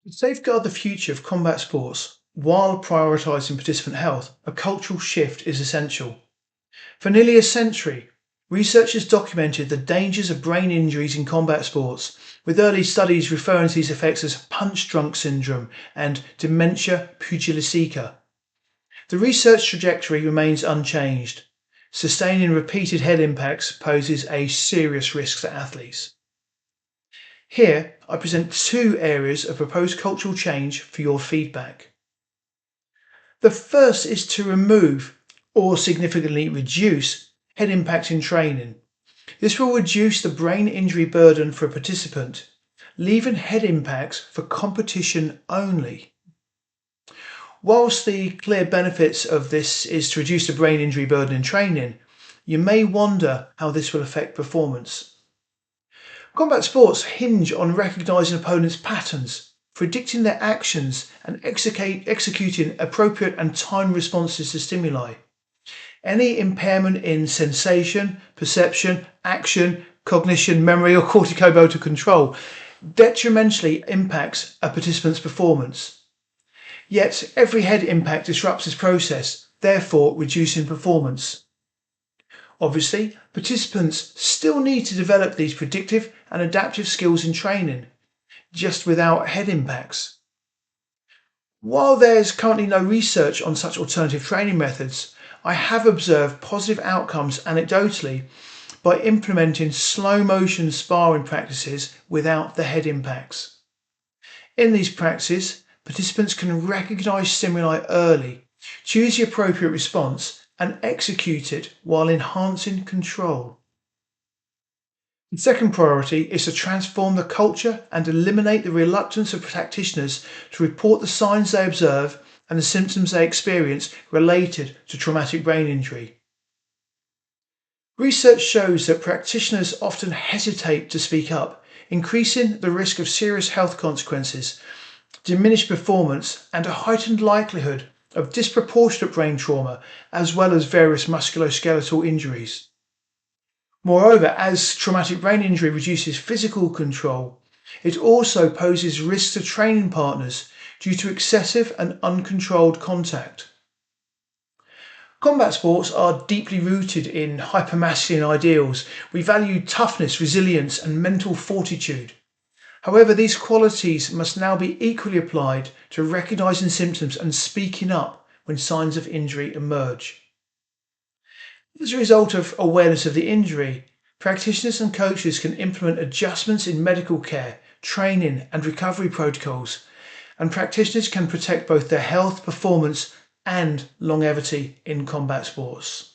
To safeguard the future of combat sports while prioritising participant health, a cultural shift is essential. For nearly a century, researchers documented the dangers of brain injuries in combat sports, with early studies referring to these effects as punch drunk syndrome and dementia pugilistica. The research trajectory remains unchanged. Sustaining repeated head impacts poses a serious risk to athletes. Here, I present two areas of proposed cultural change for your feedback. The first is to remove or significantly reduce head impact in training. This will reduce the brain injury burden for a participant, leaving head impacts for competition only. Whilst the clear benefits of this is to reduce the brain injury burden in training, you may wonder how this will affect performance. Combat sports hinge on recognising opponents' patterns, predicting their actions, and executing appropriate and timed responses to stimuli. Any impairment in sensation, perception, action, cognition, memory, or corticomotor control detrimentally impacts a participant's performance. Yet every head impact disrupts this process, therefore reducing performance. Obviously, participants still need to develop these predictive and adaptive skills in training, just without head impacts. While there's currently no research on such alternative training methods, I have observed positive outcomes anecdotally by implementing slow motion sparring practices without the head impacts. In these practices, participants can recognise stimuli early, choose the appropriate response, and execute it while enhancing control. The second priority is to transform the culture and eliminate the reluctance of practitioners to report the signs they observe and the symptoms they experience related to traumatic brain injury. Research shows that practitioners often hesitate to speak up, increasing the risk of serious health consequences, diminished performance, and a heightened likelihood of disproportionate brain trauma, as well as various musculoskeletal injuries. Moreover, as traumatic brain injury reduces physical control, it also poses risks to training partners due to excessive and uncontrolled contact. Combat sports are deeply rooted in hypermasculine ideals. We value toughness, resilience, and mental fortitude. However, these qualities must now be equally applied to recognising symptoms and speaking up when signs of injury emerge. As a result of awareness of the injury, practitioners and coaches can implement adjustments in medical care, training, and recovery protocols, and practitioners can protect both their health, performance, and longevity in combat sports.